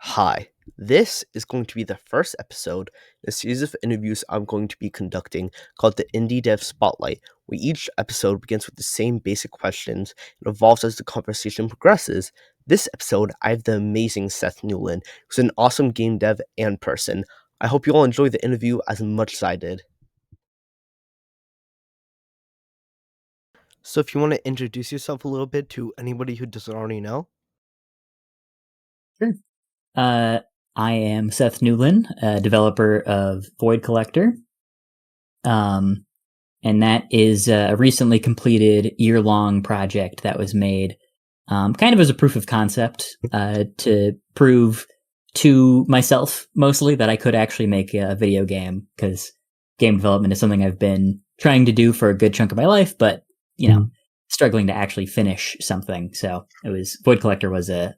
Hi, this is going to be the first episode in a series of interviews I'm going to be conducting called the Indie Dev Spotlight, where each episode begins with the same basic questions and evolves as the conversation progresses. This episode, I have the amazing Seth Newlin, who's an awesome game dev and person. I hope you all enjoy the interview as much as I did. So, if you want to introduce yourself a little bit to anybody who doesn't already know. Sure. Uh, I am Seth Newlin, developer of Void Collector. And that is a recently completed year-long project that was made kind of as a proof of concept to prove to myself mostly that I could actually make a video game, because game development is something I've been trying to do for a good chunk of my life, but struggling to actually finish something. So Void Collector was a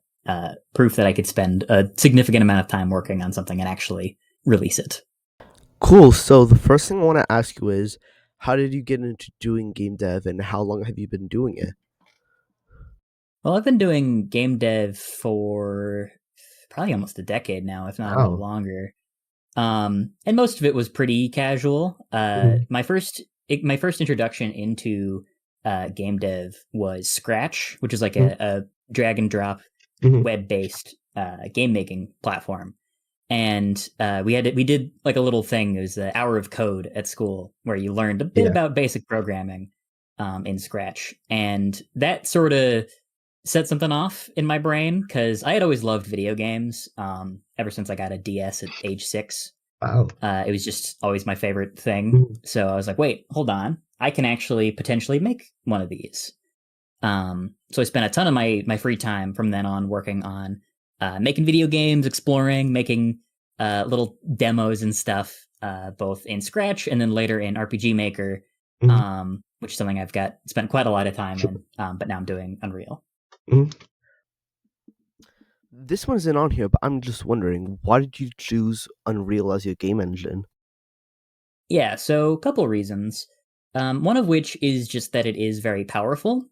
proof that I could spend a significant amount of time working on something and actually release it. Cool. So, the first thing I want to ask you is, how did you get into doing game dev and how long have you been doing it? Well, I've been doing game dev for probably almost a decade now, if not a little longer. And most of it was pretty casual. My first introduction into game dev was Scratch, which is like a drag and drop web based game making platform. And we did like a little thing. It was the hour of code at school where you learned a bit about basic programming in Scratch, and that sort of set something off in my brain because I had always loved video games ever since I got a DS at age 6. Wow. It was just always my favorite thing. So I was like, wait, hold on. I can actually potentially make one of these. So I spent a ton of my free time from then on working on making video games, exploring, making little demos and stuff, both in Scratch and then later in RPG Maker, which is something I've spent quite a lot of time in, but now I'm doing Unreal. This one isn't on here, but I'm just wondering, why did you choose Unreal as your game engine? Yeah, so a couple reasons. One of which is just that it is very powerful.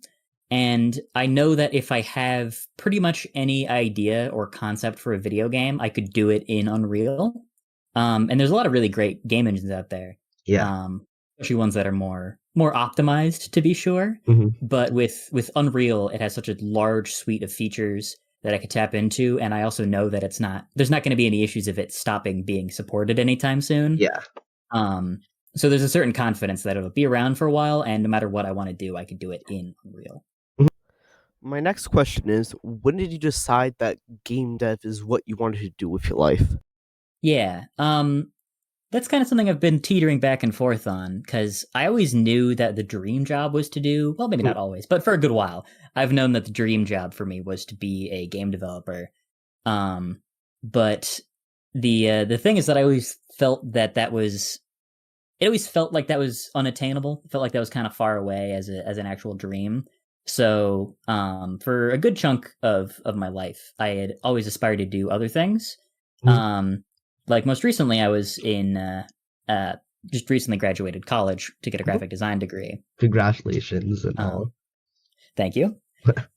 And I know that if I have pretty much any idea or concept for a video game, I could do it in Unreal. And there's a lot of really great game engines out there. Yeah. Especially ones that are more optimized, to be sure. But with Unreal, it has such a large suite of features that I could tap into, and I also know that there's not going to be any issues of it stopping being supported anytime soon. Yeah. So there's a certain confidence that it'll be around for a while, and no matter what I want to do, I could do it in Unreal. My next question is, when did you decide that game dev is what you wanted to do with your life? Yeah, that's kind of something I've been teetering back and forth on, because I always knew that the dream job was to do, well, maybe not always, but for a good while, I've known that the dream job for me was to be a game developer. But the thing is that I always felt it always felt like that was unattainable. It felt like that was kind of far away as an actual dream. So, for a good chunk of my life, I had always aspired to do other things. Like most recently, I was just recently graduated college to get a graphic design degree. Congratulations and all. Thank you.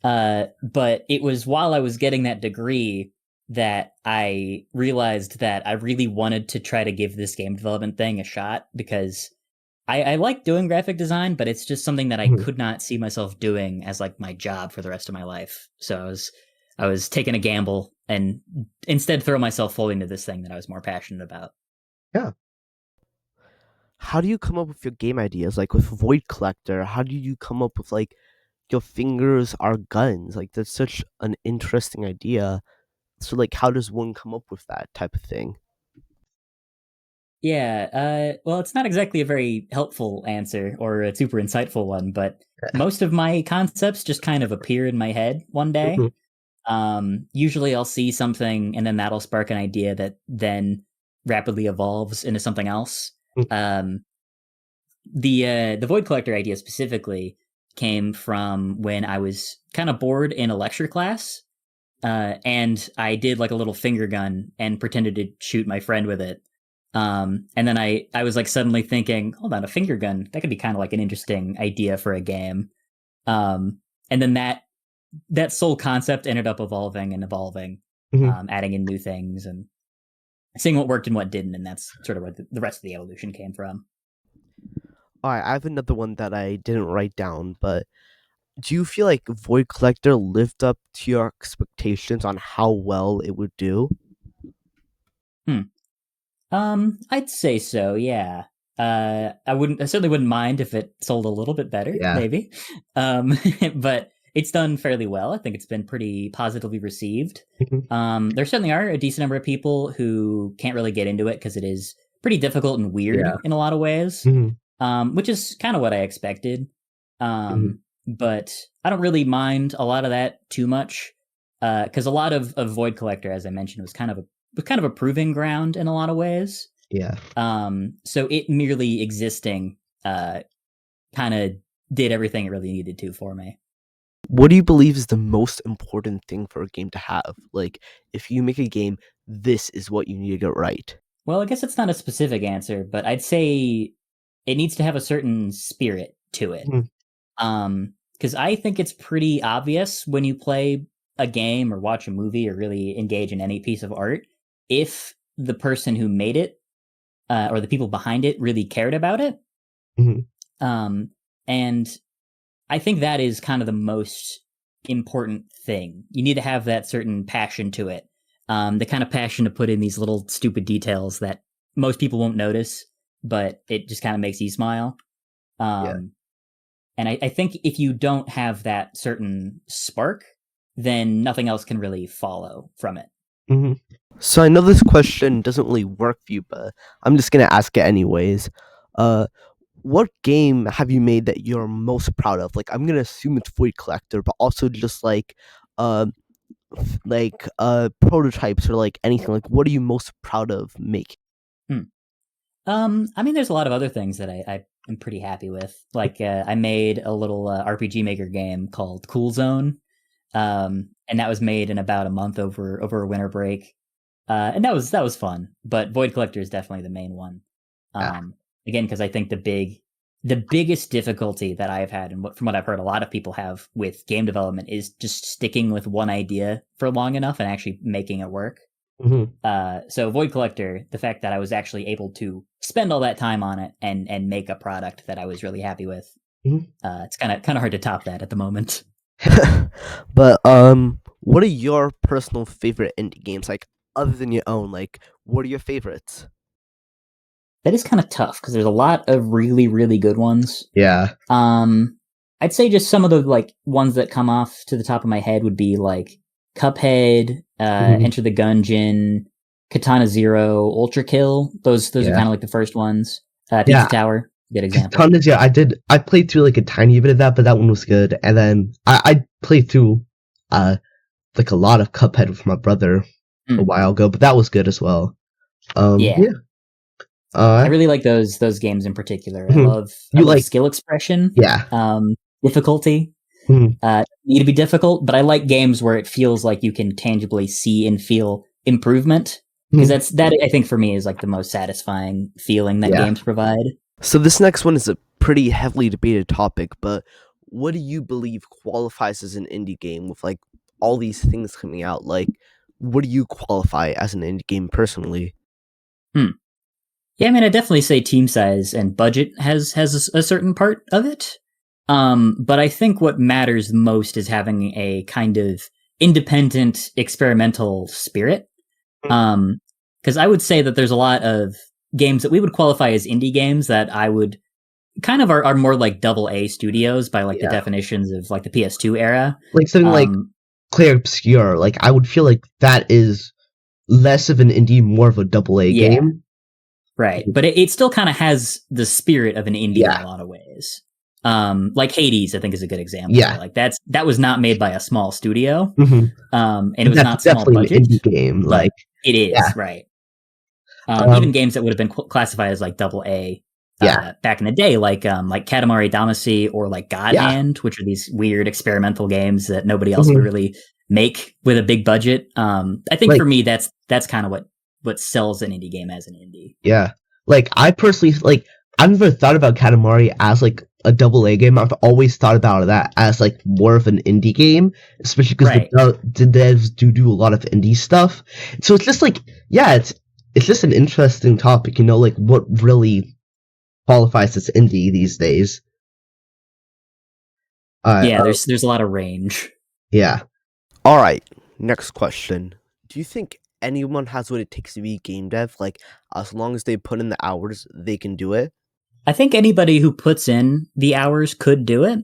But it was while I was getting that degree that I realized that I really wanted to try to give this game development thing a shot, because I like doing graphic design, but it's just something that I could not see myself doing as like my job for the rest of my life. So I was taking a gamble and instead throw myself fully into this thing that I was more passionate about. Yeah. How do you come up with your game ideas? Like with Void Collector, how do you come up with like your fingers are guns? Like that's such an interesting idea. So like how does one come up with that type of thing? Yeah, well, it's not exactly a very helpful answer or a super insightful one, but most of my concepts just kind of appear in my head one day. Usually I'll see something and then that'll spark an idea that then rapidly evolves into something else. The Void Collector idea specifically came from when I was kind of bored in a lecture class, and I did like a little finger gun and pretended to shoot my friend with it. And then I was like suddenly thinking, hold on, a finger gun, that could be kind of like an interesting idea for a game. And then that sole concept ended up evolving and evolving. adding in new things and seeing what worked and what didn't, and that's sort of where the rest of the evolution came from. All right, I have another one that I didn't write down, but do you feel like Void Collector lived up to your expectations on how well it would do? I'd say so, yeah. I certainly wouldn't mind if it sold a little bit better, maybe. But it's done fairly well. I think it's been pretty positively received. There certainly are a decent number of people who can't really get into it because it is pretty difficult and weird in a lot of ways, which is kind of what I expected. But I don't really mind a lot of that too much because a lot of Void Collector, as I mentioned, was kind of a proving ground in a lot of ways. Yeah. So it merely existing kind of did everything it really needed to for me. What do you believe is the most important thing for a game to have? Like, if you make a game, this is what you need to get right. Well, I guess it's not a specific answer, but I'd say it needs to have a certain spirit to it. Because I think it's pretty obvious when you play a game or watch a movie or really engage in any piece of art, if the person who made it or the people behind it really cared about it. And I think that is kind of the most important thing. You need to have that certain passion to it. The kind of passion to put in these little stupid details that most people won't notice, but it just kind of makes you smile. And I think if you don't have that certain spark, then nothing else can really follow from it. So I know this question doesn't really work for you, but I'm just going to ask it anyways. What game have you made that you're most proud of? Like, I'm going to assume it's Void Collector, but also just like prototypes or like anything. Like, what are you most proud of making? I mean, there's a lot of other things that I am pretty happy with. Like, I made a little RPG Maker game called Cool Zone, and that was made in about a month over a winter break, and that was fun. But Void Collector is definitely the main one. Again, because I think the biggest difficulty that I've had, and from what I've heard a lot of people have with game development, is just sticking with one idea for long enough and actually making it work. So Void Collector, the fact that I was actually able to spend all that time on it and make a product that I was really happy with, it's kind of hard to top that at the moment. But what are your personal favorite indie games, like other than your own? Like, what are your favorites? That is kind of tough because there's a lot of really, really good ones. Yeah. I'd say just some of the like ones that come off to the top of my head would be like Cuphead, Enter the Gungeon, Katana Zero, Ultra Kill. Those are kind of like the first ones. Pizza Tower, good example. Katana, I played through like a tiny bit of that, but that one was good. And then I played through like a lot of Cuphead with my brother a while ago, but that was good as well. I really like those games in particular. I love skill expression. Difficulty. Need to be difficult, but I like games where it feels like you can tangibly see and feel improvement, because that I think for me is like the most satisfying feeling that games provide. So this next one is a pretty heavily debated topic, but what do you believe qualifies as an indie game with like all these things coming out? Like, what do you qualify as an indie game personally? Yeah, I mean, I definitely say team size and budget has a certain part of it. But I think what matters most is having a kind of independent, experimental spirit. Because I would say that there's a lot of games that we would qualify as indie games that I would kind of are more like AA studios by like the definitions of like the PS2 era. Like something like Clair Obscur. Like, I would feel like that is less of an indie, more of a AA game. Right. But it still kind of has the spirit of an indie in a lot of ways. Like Hades, I think, is a good example. Like that was not made by a small studio. And it was not small budget. An indie game. Like, it is, right. Even games that would have been classified as like AA back in the day, like Katamari Damacy or like God Hand, which are these weird experimental games that nobody else would really make with a big budget. I think for me that's kind of what sells an indie game as an indie. Yeah. Like, I personally, like, I've never thought about Katamari as like a AA game. I've always thought about that as like more of an indie game, especially because Right. the devs do a lot of indie stuff. So it's just like, yeah, it's just an interesting topic, you know, like what really qualifies as indie these days. Yeah, there's a lot of range. Yeah. All right, next question. Do you think anyone has what it takes to be game dev? Like, as long as they put in the hours, they can do it? I think anybody who puts in the hours could do it,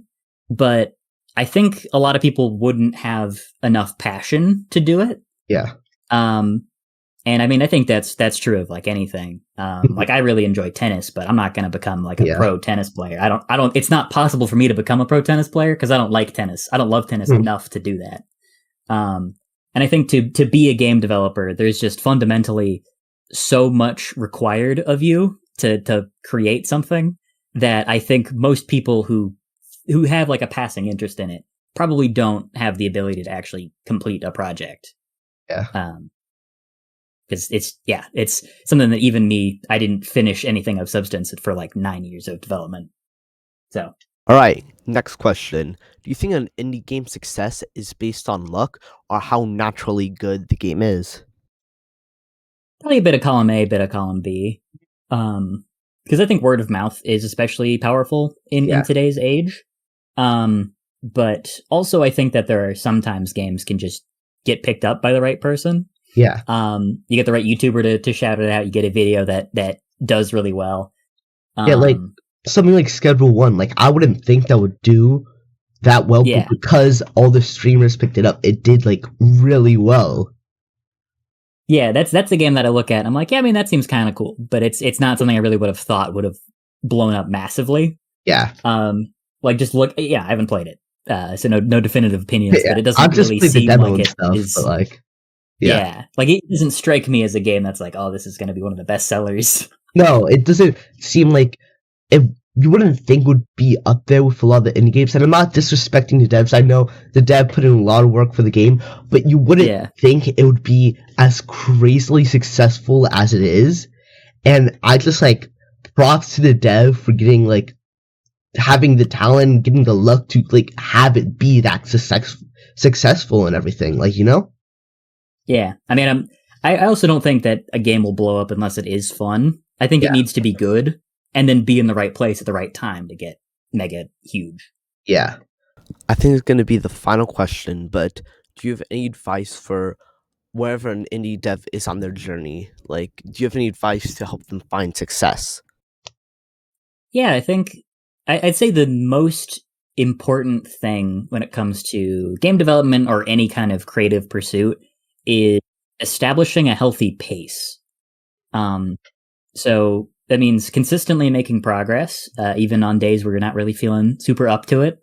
but I think a lot of people wouldn't have enough passion to do it. Yeah. And I mean, I think that's true of like anything. Like I really enjoy tennis, but I'm not going to become like a pro tennis player. I don't, it's not possible for me to become a pro tennis player because I don't like tennis. I don't love tennis enough to do that. And I think to be a game developer, there's just fundamentally so much required of you to create something that I think most people who have like a passing interest in it probably don't have the ability to actually complete a project. Yeah. Because it's something that even me, I didn't finish anything of substance for like 9 years of development. So. All right, next question. Do you think an indie game success is based on luck or how naturally good the game is? Probably a bit of column A, a bit of column B. Because I think word of mouth is especially powerful in today's age. But also I think that there are sometimes games can just get picked up by the right person. Yeah. You get the right YouTuber to shout it out. You get a video that does really well. Yeah, like something like Schedule 1. Like I wouldn't think that would do that well, but because all the streamers picked it up, it did like really well. Yeah, that's a game that I look at and I'm like, yeah, I mean that seems kind of cool, but it's not something I really would have thought would have blown up massively. Yeah. Like just look. Yeah, I haven't played it, so no definitive opinions, but it doesn't I've just really played the seem demo like and it stuff, is. but like. Yeah, like it doesn't strike me as a game that's like, oh, this is going to be one of the best sellers. No, it doesn't seem like it. You wouldn't think would be up there with a lot of the indie games. And I'm not disrespecting the devs. I know the dev put in a lot of work for the game, but you wouldn't think it would be as crazily successful as it is. And I just like props to the dev for getting like having the talent, getting the luck to like have it be that successful and everything. Like, you know. Yeah, I mean, I also don't think that a game will blow up unless it is fun. I think it needs to be good and then be in the right place at the right time to get mega huge. Yeah. I think it's going to be the final question, but do you have any advice for wherever an indie dev is on their journey? Like, do you have any advice to help them find success? Yeah, I think I'd say the most important thing when it comes to game development or any kind of creative pursuit is establishing a healthy pace. So that means consistently making progress, even on days where you're not really feeling super up to it.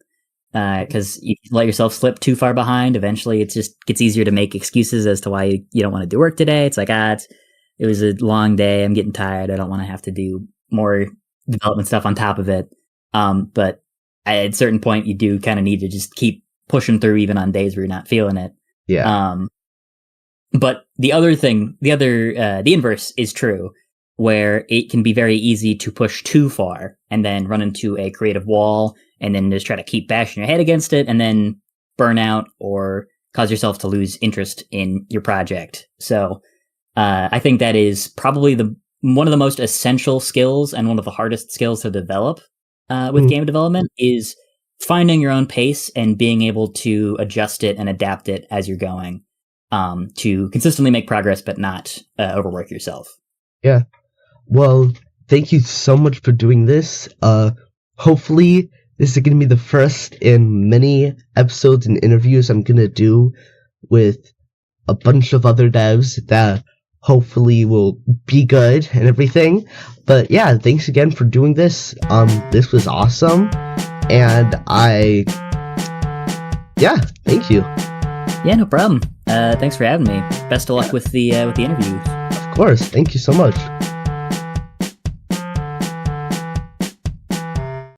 Because you let yourself slip too far behind, eventually it just gets easier to make excuses as to why you don't want to do work today. It's like, it was a long day. I'm getting tired. I don't want to have to do more development stuff on top of it. But at a certain point, you do kind of need to just keep pushing through even on days where you're not feeling it. Yeah. But the inverse is true, where it can be very easy to push too far and then run into a creative wall and then just try to keep bashing your head against it and then burn out or cause yourself to lose interest in your project. So I think that is probably one of the most essential skills and one of the hardest skills to develop with game development is finding your own pace and being able to adjust it and adapt it as you're going. To consistently make progress, but not overwork yourself. Yeah. Well, thank you so much for doing this. Hopefully, this is going to be the first in many episodes and interviews I'm going to do with a bunch of other devs that hopefully will be good and everything. But yeah, thanks again for doing this. This was awesome. And thank you. Yeah, no problem. Thanks for having me. Best of luck with the interview. Of course. Thank you so much.